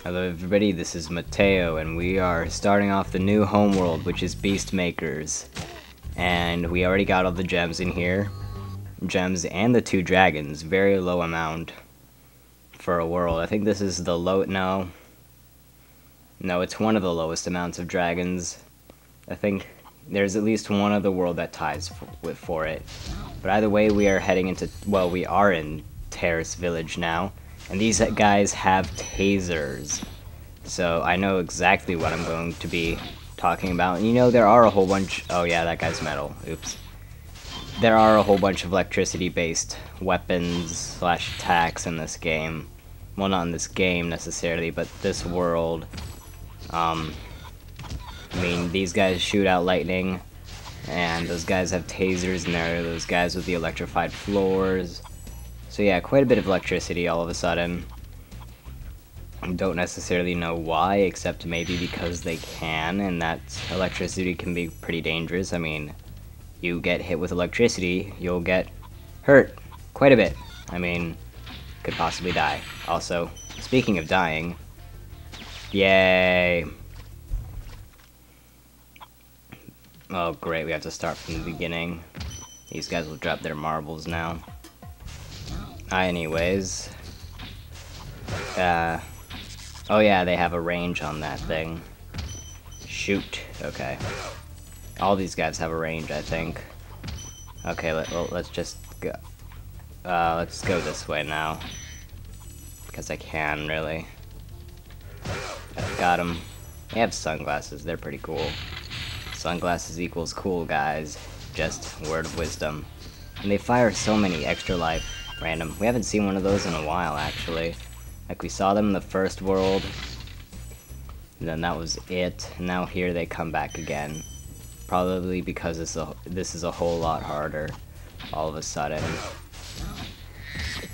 Hello everybody, this is Mateo, and we are starting off the new homeworld, which is Beast Makers. And we already got all the gems in here. Gems and the 2 dragons, very low amount for a world. I think this is the no, it's one of the lowest amounts of dragons. I think there's at least one other world that ties for it. But either way, we are heading into, well, we are in Terrace Village now. And these guys have tasers. So I know exactly what I'm going to be talking about. And you know, there are a whole bunch... Oh yeah, that guy's metal. Oops. There are a whole bunch of electricity-based weapons / attacks in this game. Well, not in this game necessarily, but this world. I mean, these guys shoot out lightning. And those guys have tasers, and there are those guys with the electrified floors. So yeah, quite a bit of electricity all of a sudden. Don't necessarily know why, except maybe because they can, and that electricity can be pretty dangerous. I mean, you get hit with electricity, you'll get hurt quite a bit. I mean, could possibly die. Also, speaking of dying, yay! Oh great, we have to start from the beginning. These guys will drop their marbles now. Anyways, oh yeah, they have a range on that thing. Shoot. Okay. All these guys have a range, I think. Okay, let's just go. Let's go this way now. Because I can, really. Got him. They have sunglasses. They're pretty cool. Sunglasses equals cool, guys. Just word of wisdom. And they fire so many extra life. Random. We haven't seen one of those in a while, actually. Like, we saw them in the first world, and then that was it. And now here they come back again. Probably because this is a whole lot harder, all of a sudden.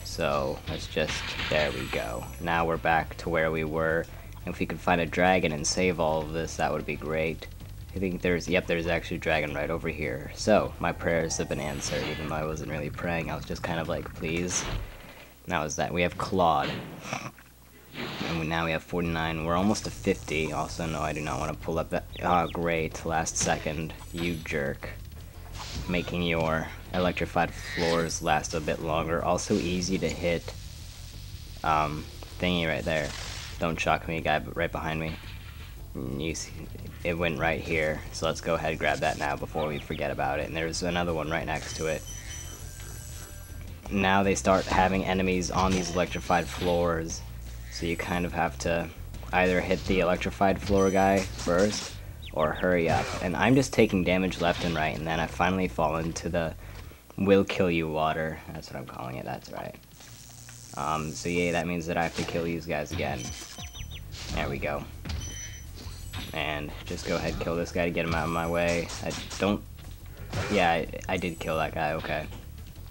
So, let's just... there we go. Now we're back to where we were. And if we could find a dragon and save all of this, that would be great. I think there's actually a dragon right over here. So, my prayers have been answered, even though I wasn't really praying. I was just kind of like, please. Now is that. We have Claude. And now we have 49. We're almost to 50. Also, no, I do not want to pull up that. Oh, great. Last second. You jerk. Making your electrified floors last a bit longer. Also easy to hit. Thingy right there. Don't shock me, guy right behind me. You see, it went right here, so let's go ahead and grab that now before we forget about it. And there's another one right next to it. Now they start having enemies on these electrified floors, so you kind of have to either hit the electrified floor guy first or hurry up. And I'm just taking damage left and right, and then I finally fall into the will kill you water. That's what I'm calling it. That's right. So yeah, that means that I have to kill these guys again. There we go. And just go ahead and kill this guy to get him out of my way. Yeah, I did kill that guy, okay.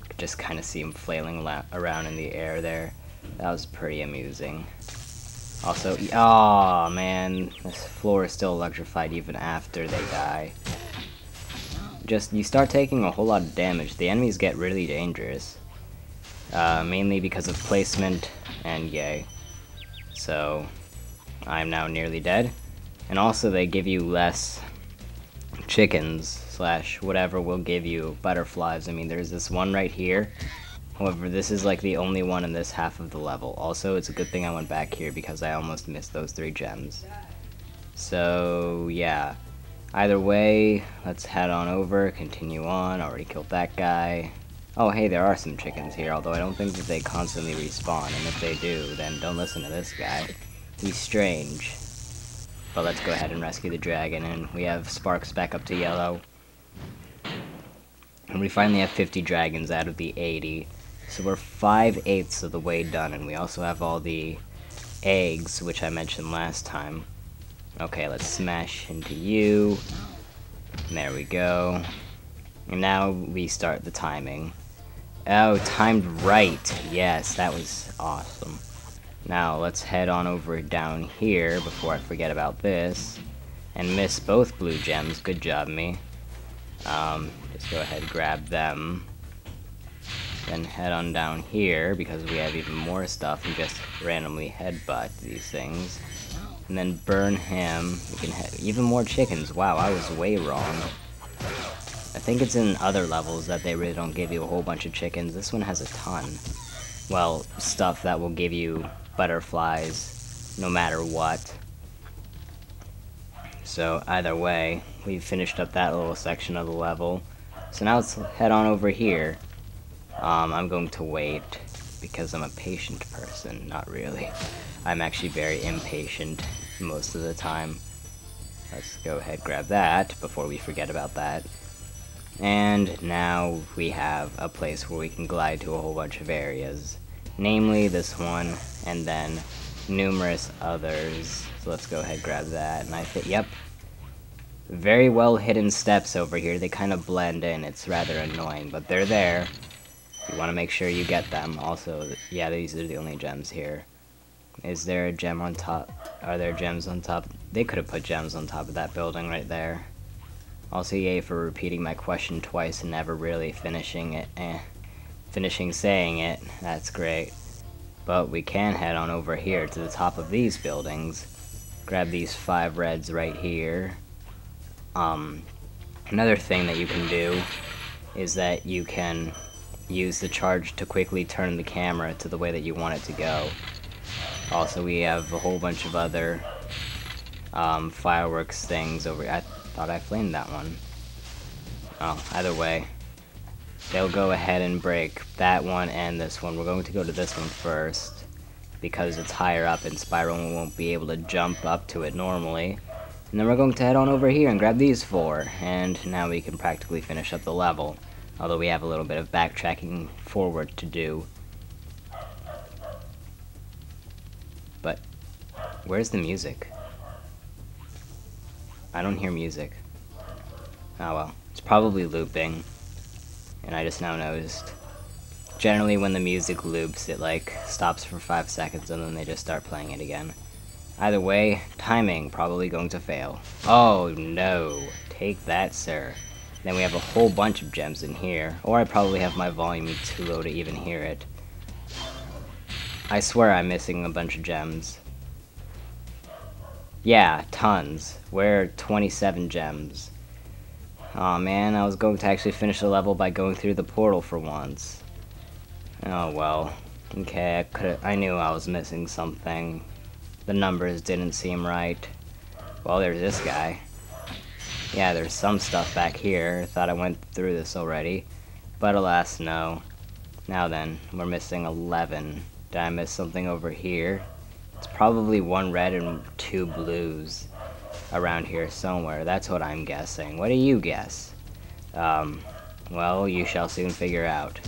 Could just kind of see him flailing around in the air there. That was pretty amusing. Also, oh man, this floor is still electrified even after they die. Just, you start taking a whole lot of damage. The enemies get really dangerous. Mainly because of placement and yay. So, I'm now nearly dead. And also they give you less chickens / whatever will give you butterflies. I mean, there's this one right here. However, this is like the only one in this half of the level. Also, it's a good thing I went back here because I almost missed those 3 gems. So, yeah. Either way, let's head on over, continue on. Already killed that guy. Oh, hey, there are some chickens here, although I don't think that they constantly respawn. And if they do, then don't listen to this guy. He's strange. But let's go ahead and rescue the dragon, and we have sparks back up to yellow. And we finally have 50 dragons out of the 80. So we're 5/8 of the way done, and we also have all the eggs, which I mentioned last time. Okay, let's smash into you. And there we go. And now we start the timing. Oh, timed right. Yes, that was awesome. Now, let's head on over down here before I forget about this. And miss both blue gems. Good job, me. Just go ahead and grab them. Then head on down here, because we have even more stuff, and just randomly headbutt these things. And then burn him. We can even more chickens. Wow, I was way wrong. I think it's in other levels that they really don't give you a whole bunch of chickens. This one has a ton. Well, stuff that will give you butterflies no matter what. So either way, we've finished up that little section of the level. So now let's head on over here. I'm going to wait because I'm a patient person. Not really. I'm actually very impatient most of the time. Let's go ahead and grab that before we forget about that. And now we have a place where we can glide to a whole bunch of areas. Namely this one, and then numerous others. So let's go ahead and grab that. And I think, yep. Very well hidden steps over here. They kind of blend in. It's rather annoying, but they're there. You want to make sure you get them. Also, yeah, these are the only gems here. Is there a gem on top? Are there gems on top? They could have put gems on top of that building right there. Also, yay for repeating my question twice and never really finishing it. Finishing saying it. That's great. But we can head on over here to the top of these buildings. Grab these 5 reds right here. Another thing that you can do is that you can use the charge to quickly turn the camera to the way that you want it to go. Also, we have a whole bunch of other fireworks things over here. I thought I flamed that one. Oh, either way, they'll go ahead and break that one and this one. We're going to go to this one first because it's higher up and Spyro won't be able to jump up to it normally. And then we're going to head on over here and grab these 4, and now we can practically finish up the level. Although we have a little bit of backtracking forward to do. But where's the music? I don't hear music. Oh well, it's probably looping. And I just now noticed. Generally when the music loops, it like stops for 5 seconds and then they just start playing it again. Either way, timing probably going to fail. Oh no, take that, sir. Then we have a whole bunch of gems in here, or I probably have my volume too low to even hear it. I swear I'm missing a bunch of gems. Yeah, tons. We're 27 gems. Aw man, I was going to actually finish the level by going through the portal for once. Oh well. Okay, I knew I was missing something. The numbers didn't seem right. Well, there's this guy. Yeah, there's some stuff back here. Thought I went through this already. But alas, no. Now then, we're missing 11. Did I miss something over here? It's probably 1 red and 2 blues around here somewhere. That's what I'm guessing. What do you guess? Well, you shall soon figure out.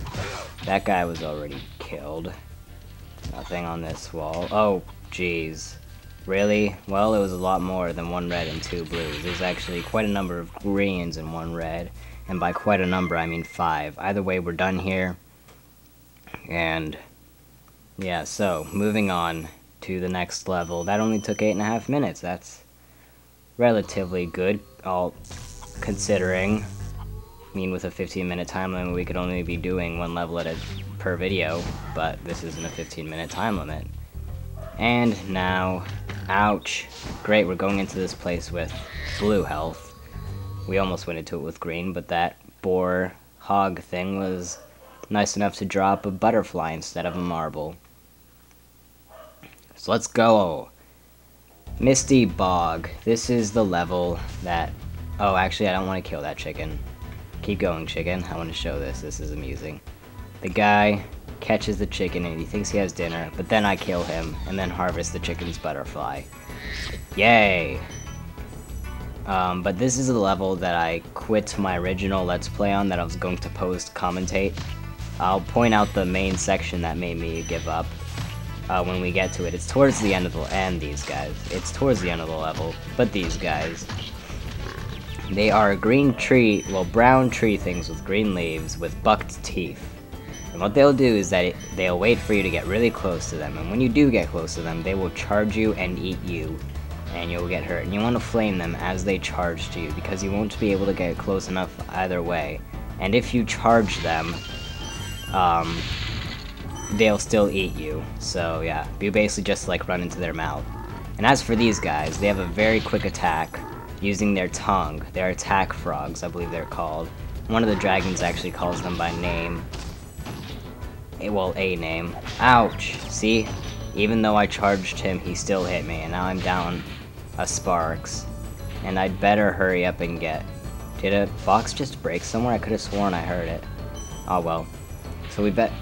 That guy was already killed. Nothing on this wall. Oh, jeez. Really? Well, it was a lot more than 1 red and 2 blues. There's actually quite a number of greens and 1 red. And by quite a number, I mean 5. Either way, we're done here. And yeah, so moving on to the next level. That only took 8.5 minutes. That's relatively good, all considering. I mean, with a 15-minute time limit, we could only be doing 1 level per video, but this isn't a 15-minute time limit. And now, ouch. Great, we're going into this place with blue health. We almost went into it with green, but that boar hog thing was nice enough to drop a butterfly instead of a marble. So let's go. Misty Bog. This is the level that... Oh, actually, I don't want to kill that chicken. Keep going, chicken. I want to show this. This is amusing. The guy catches the chicken and he thinks he has dinner, but then I kill him and then harvest the chicken's butterfly. Yay! But this is a level that I quit my original Let's Play on that I was going to post-commentate. I'll point out the main section that made me give up when we get to it. It's towards the end of the... and these guys. It's towards the end of the level, but these guys. They are green tree... well, brown tree things with green leaves with bucked teeth. And what they'll do is that they'll wait for you to get really close to them, and when you do get close to them, they will charge you and eat you, and you'll get hurt. And you want to flame them as they charge to you, because you won't be able to get close enough either way. And if you charge them, they'll still eat you. So yeah, you basically just like run into their mouth. And as for these guys, they have a very quick attack using their tongue. They're attack frogs, I believe they're called. One of the dragons actually calls them by name. Well, a name. Ouch! See? Even though I charged him, he still hit me, and now I'm down a Sparks. And I'd better hurry up and get... Did a box just break somewhere? I could have sworn I heard it. Oh well. So we bet...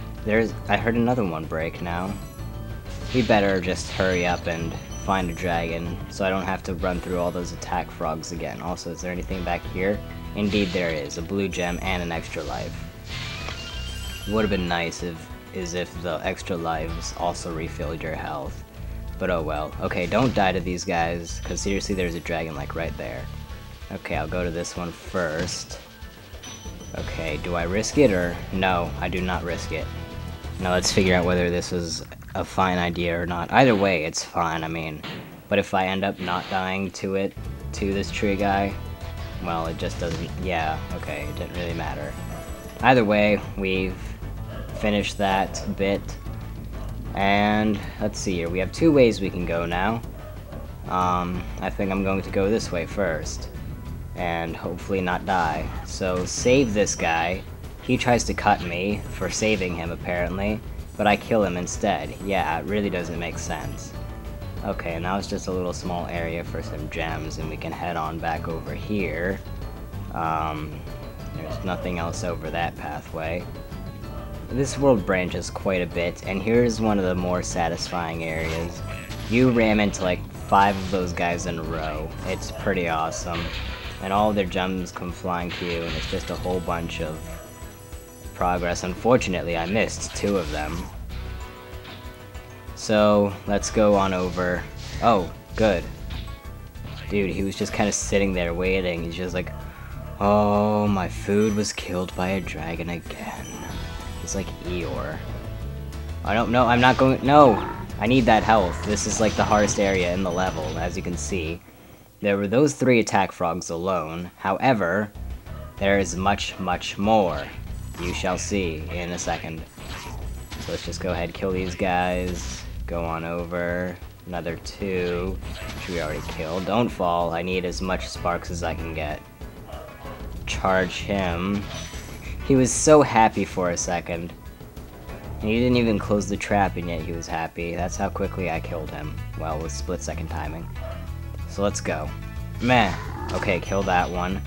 I heard another one break now. We better just hurry up and find a dragon, so I don't have to run through all those attack frogs again. Also, is there anything back here? Indeed there is. A blue gem and an extra life. It would have been nice if the extra lives also refilled your health. But oh well. Okay, don't die to these guys, because seriously there's a dragon like right there. Okay, I'll go to this one first. Okay, do I risk it or... No, I do not risk it. Now let's figure out whether this is a fine idea or not. Either way, it's fine, I mean. But if I end up not dying to this tree guy, well, it just doesn't... Yeah, okay, it didn't really matter. Either way, we've finished that bit. And let's see here, we have two ways we can go now. I think I'm going to go this way first. And hopefully not die. So save this guy. He tries to cut me for saving him apparently, but I kill him instead. Yeah, it really doesn't make sense. Okay, now it's just a little small area for some gems, and we can head on back over here. There's nothing else over that pathway. This world branches quite a bit, and here's one of the more satisfying areas. You ram into like 5 of those guys in a row. It's pretty awesome. And all their gems come flying to you, and it's just a whole bunch of progress. Unfortunately, I missed 2 of them. So, let's go on over. Oh, good. Dude, he was just kind of sitting there waiting. He's just like, oh, my food was killed by a dragon again. He's like Eeyore. I don't know, I'm not going. No! I need that health. This is like the hardest area in the level, as you can see. There were those 3 attack frogs alone. However, there is much, much more. You shall see in a second. So let's just go ahead, kill these guys. Go on over. Another 2, which we already killed. Don't fall. I need as much sparks as I can get. Charge him. He was so happy for a second. And he didn't even close the trap, and yet he was happy. That's how quickly I killed him. Well, with split-second timing. So let's go. Meh. Okay, kill that one.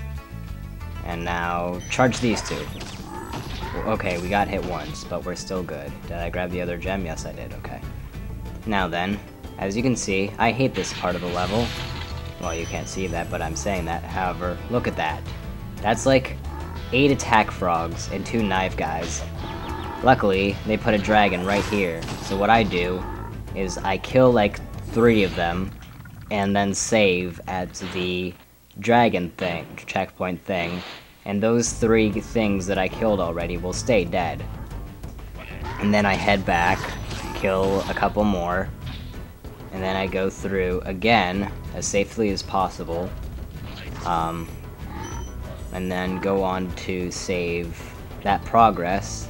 And now, charge these 2. Okay, we got hit once, but we're still good. Did I grab the other gem? Yes, I did. Okay. Now then, as you can see, I hate this part of the level. Well, you can't see that, but I'm saying that. However, look at that. That's like 8 attack frogs and 2 knife guys. Luckily, they put a dragon right here. So what I do is I kill like 3 of them, and then save at the dragon thing, checkpoint thing, and those 3 things that I killed already will stay dead. And then I head back, kill a couple more, and then I go through again as safely as possible, and then go on to save that progress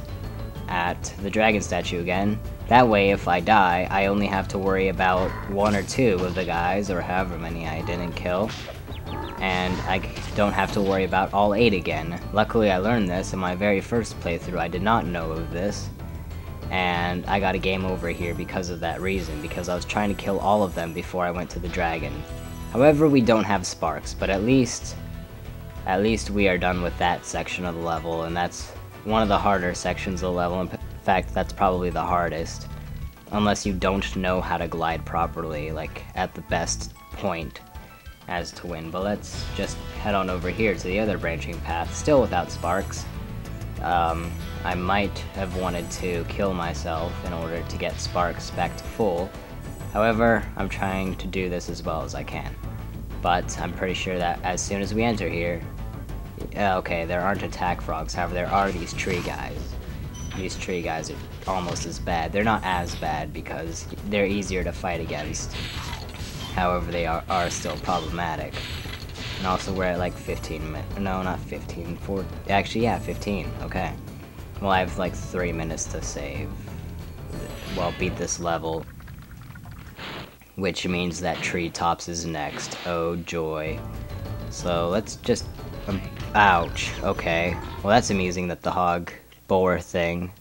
at the dragon statue again. That way, if I die, I only have to worry about 1 or 2 of the guys, or however many I didn't kill. And I don't have to worry about all 8 again. Luckily, I learned this in my very first playthrough. I did not know of this. And I got a game over here because of that reason, because I was trying to kill all of them before I went to the dragon. However, we don't have sparks, but at least we are done with that section of the level, and that's one of the harder sections of the level. In fact, that's probably the hardest. Unless you don't know how to glide properly, like at the best point as to win. But let's just head on over here to the other branching path, still without sparks. I might have wanted to kill myself in order to get sparks back to full. However, I'm trying to do this as well as I can. But I'm pretty sure that as soon as we enter here... Okay, there aren't attack frogs, however there are these tree guys. These tree guys are almost as bad. They're not as bad because they're easier to fight against. However, they are still problematic. And also we're at like 15 minutes. No, not 15. Actually, yeah, 15. Okay. Well, I have like 3 minutes to save. Well, beat this level. Which means that treetops is next. Oh joy. So let's just... ouch. Okay. Well, that's amusing that the hog boar thing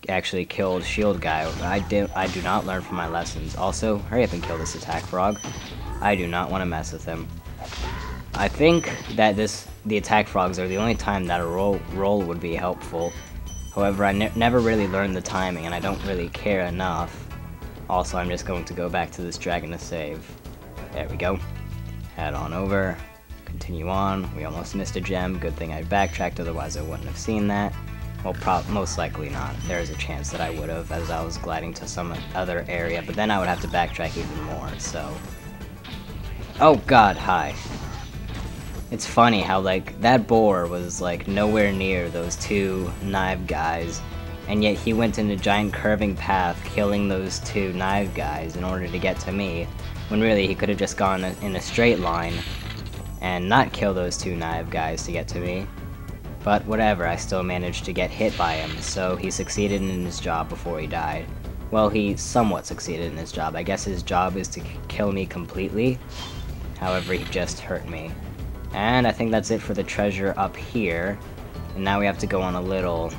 actually killed shield guy. I do not learn from my lessons. Also, hurry up and kill this attack frog. I do not want to mess with him. I think that the attack frogs are the only time that a roll would be helpful. However, I never really learned the timing, and I don't really care enough. Also, I'm just going to go back to this dragon to save. There we go. Head on over. Continue on. We almost missed a gem. Good thing I backtracked, otherwise I wouldn't have seen that. Well, most likely not. There is a chance that I would have, as I was gliding to some other area, but then I would have to backtrack even more, so... Oh god, hi. It's funny how, like, that boar was, like, nowhere near those two knife guys, and yet he went in a giant curving path, killing those two knife guys in order to get to me, when really he could have just gone in a straight line, and not kill those two knife guys to get to me. But whatever, I still managed to get hit by him, so he succeeded in his job before he died. Well, he somewhat succeeded in his job. I guess his job is to kill me completely. However, he just hurt me. And I think that's it for the treasure up here. And now we have to go on a little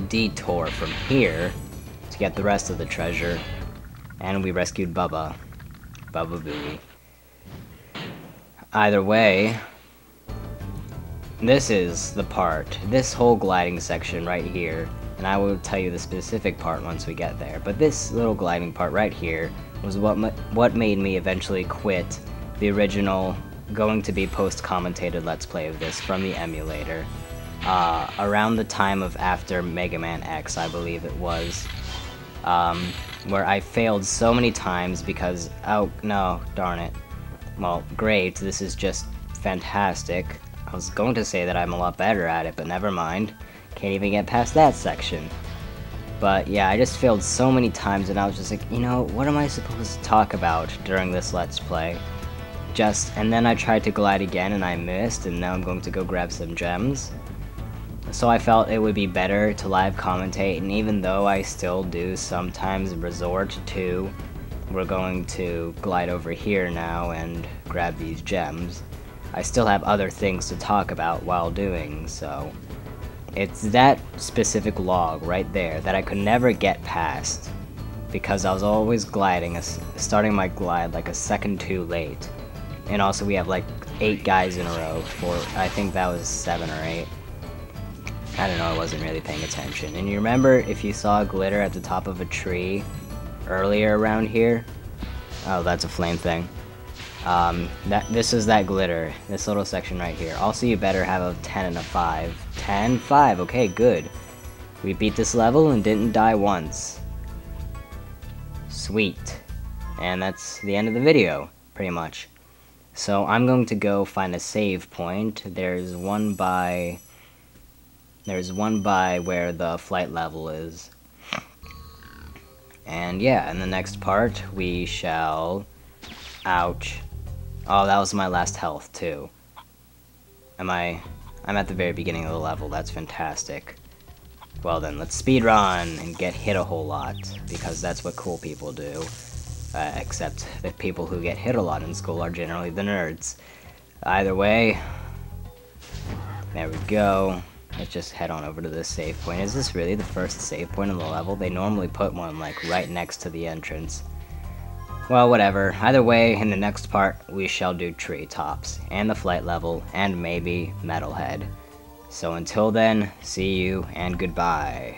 detour from here to get the rest of the treasure. And we rescued Bubba. Bubba Booey. Either way, this is the part, this whole gliding section right here, and I will tell you the specific part once we get there, but this little gliding part right here was what made me eventually quit the original going to be post-commentated Let's Play of this from the emulator. Around the time of after Mega Man X, I believe it was, where I failed so many times because, oh no, darn it. Well, great, this is just fantastic. I was going to say that I'm a lot better at it, but never mind. Can't even get past that section. But yeah, I just failed so many times and I was just like, you know, what am I supposed to talk about during this Let's Play? And then I tried to glide again and I missed, and now I'm going to go grab some gems. So I felt it would be better to live commentate, and even though I still do sometimes resort to, we're going to glide over here now and grab these gems, I still have other things to talk about while doing so. It's that specific log right there that I could never get past because I was always gliding, starting my glide like a second too late. And also we have like 8 guys in a row, I think that was 7 or 8. I don't know, I wasn't really paying attention. And you remember if you saw glitter at the top of a tree earlier around here? Oh, that's a flame thing. This is that glitter, this little section right here. Also, you better have a 10 and a 5. 10, 5, okay, good. We beat this level and didn't die once. Sweet. And that's the end of the video, pretty much. So I'm going to go find a save point. There's one by where the flight level is. And yeah, in the next part we shall... Ouch. Oh, that was my last health too. I'm at the very beginning of the level, that's fantastic. Well then, let's speedrun and get hit a whole lot, because that's what cool people do. Except the people who get hit a lot in school are generally the nerds. Either way, there we go. Let's just head on over to this save point. Is this really the first save point in the level? They normally put one like right next to the entrance. Well, whatever. Either way, in the next part, we shall do treetops, and the flight level, and maybe Metalhead. So until then, see you, and goodbye.